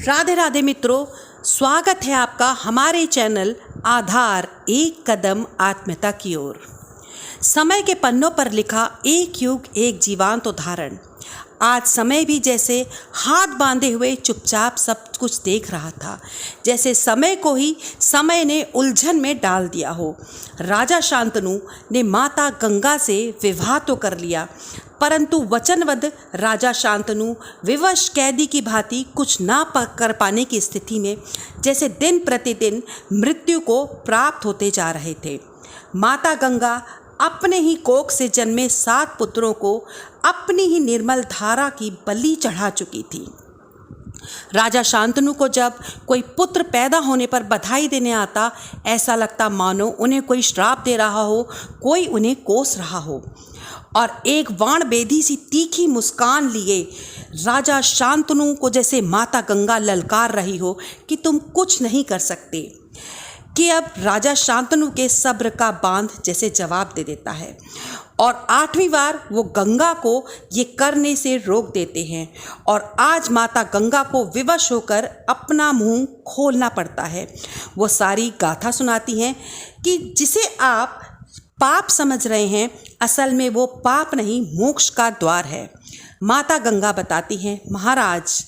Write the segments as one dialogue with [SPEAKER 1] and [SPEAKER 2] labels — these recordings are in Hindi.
[SPEAKER 1] राधे राधे मित्रों, स्वागत है आपका हमारे चैनल आधार एक कदम आत्मीयता की ओर। समय के पन्नों पर लिखा एक युग एक जीवांत उदाहरण। आज समय भी जैसे हाथ बांधे हुए चुपचाप सब कुछ देख रहा था, जैसे समय को ही समय ने उलझन में डाल दिया हो। राजा शांतनु ने माता गंगा से विवाह तो कर लिया, परंतु वचनबद्ध राजा शांतनु विवश कैदी की भांति कुछ ना कर पाने की स्थिति में जैसे दिन प्रतिदिन मृत्यु को प्राप्त होते जा रहे थे। माता गंगा अपने ही कोख से जन्मे 7 पुत्रों को अपनी ही निर्मल धारा की बलि चढ़ा चुकी थी। राजा शांतनु को जब कोई पुत्र पैदा होने पर बधाई देने आता, ऐसा लगता मानो उन्हें कोई श्राप दे रहा हो, कोई उन्हें कोस रहा हो। और एक वाण बेधी सी तीखी मुस्कान लिए राजा शांतनु को जैसे माता गंगा ललकार रही हो कि तुम कुछ नहीं कर सकते, कि अब राजा शांतनु के सब्र का बांध जैसे जवाब दे देता है। और 8वीं बार वो गंगा को ये करने से रोक देते हैं और आज माता गंगा को विवश होकर अपना मुंह खोलना पड़ता है। वो सारी गाथा सुनाती हैं कि जिसे आप पाप समझ रहे हैं, असल में वो पाप नहीं, मोक्ष का द्वार है। माता गंगा बताती हैं, महाराज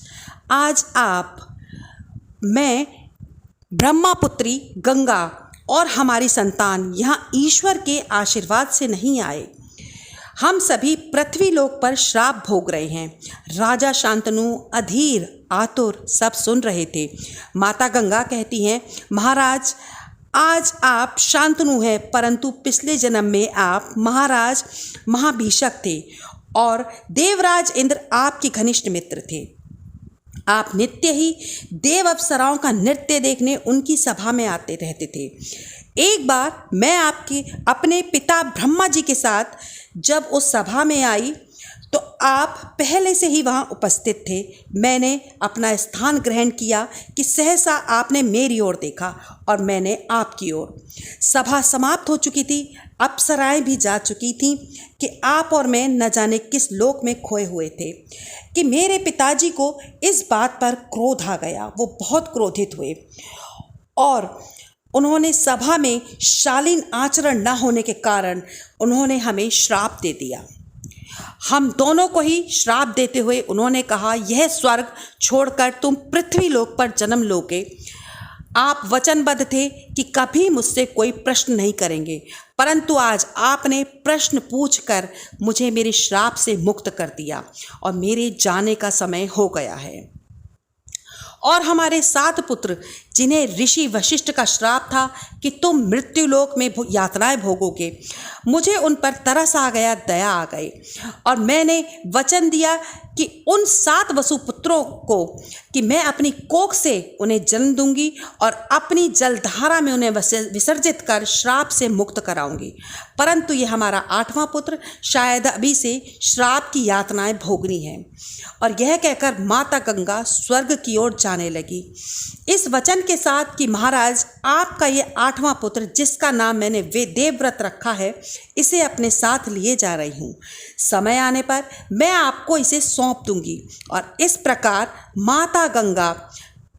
[SPEAKER 1] आज आप, मैं ब्रह्मापुत्री गंगा और हमारी संतान यहाँ ईश्वर के आशीर्वाद से नहीं आए, हम सभी पृथ्वी लोक पर श्राप भोग रहे हैं। राजा शांतनु अधीर आतुर सब सुन रहे थे। माता गंगा कहती हैं, महाराज आज आप शांतनु हैं, परंतु पिछले जन्म में आप महाराज महाभिषक थे और देवराज इंद्र आपके घनिष्ठ मित्र थे। आप नित्य ही देव अप्सराओं का नृत्य देखने उनकी सभा में आते रहते थे। एक बार मैं अपने पिता ब्रह्मा जी के साथ जब उस सभा में आई तो आप पहले से ही वहाँ उपस्थित थे। मैंने अपना स्थान ग्रहण किया कि सहसा आपने मेरी ओर देखा और मैंने आपकी ओर। सभा समाप्त हो चुकी थी, अप्सराएं भी जा चुकी थीं कि आप और मैं न जाने किस लोक में खोए हुए थे कि मेरे पिताजी को इस बात पर क्रोध आ गया। वो बहुत क्रोधित हुए और उन्होंने सभा में शालीन आचरण न होने के कारण उन्होंने हमें श्राप दे दिया। हम दोनों को ही श्राप देते हुए उन्होंने कहा, यह स्वर्ग छोड़कर तुम पृथ्वी लोक पर जन्म लोगे। आप वचनबद्ध थे कि कभी मुझसे कोई प्रश्न नहीं करेंगे, परंतु आज आपने प्रश्न पूछकर मुझे मेरे श्राप से मुक्त कर दिया और मेरे जाने का समय हो गया है। और हमारे 7 पुत्र जिन्हें ऋषि वशिष्ठ का श्राप था कि तुम मृत्युलोक में यातनाएं भोगोगे, मुझे उन पर तरस आ गया, दया आ गई और मैंने वचन दिया कि उन 7 वसुपुत्रों को कि मैं अपनी कोख से उन्हें जन्म दूंगी और अपनी जलधारा में उन्हें विसर्जित कर श्राप से मुक्त कराऊंगी। परंतु ये हमारा 8वां पुत्र शायद अभी से श्राप की यातनाएं भोगनी है। और यह कहकर माता गंगा स्वर्ग की ओर जाने लगी, इस वचन के साथ कि महाराज आपका ये 8वां पुत्र जिसका नाम मैंने देवव्रत रखा है, इसे अपने साथ लिए जा रही हूँ। समय आने पर मैं आपको इसे सौंप दूंगी। और इस प्रकार माता गंगा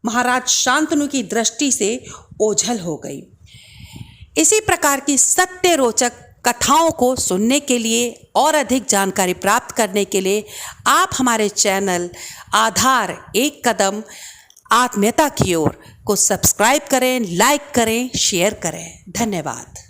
[SPEAKER 1] महाराज शांतनु की दृष्टि से ओझल हो गई। इसी प्रकार की सत्य रोचक कथाओं को सुनने के लिए और अधिक जानकारी प्राप्त करने के लिए आप हमारे चैनल आधार एक कदम आत्मीयता की ओर को सब्सक्राइब करें, लाइक करें, शेयर करें। धन्यवाद।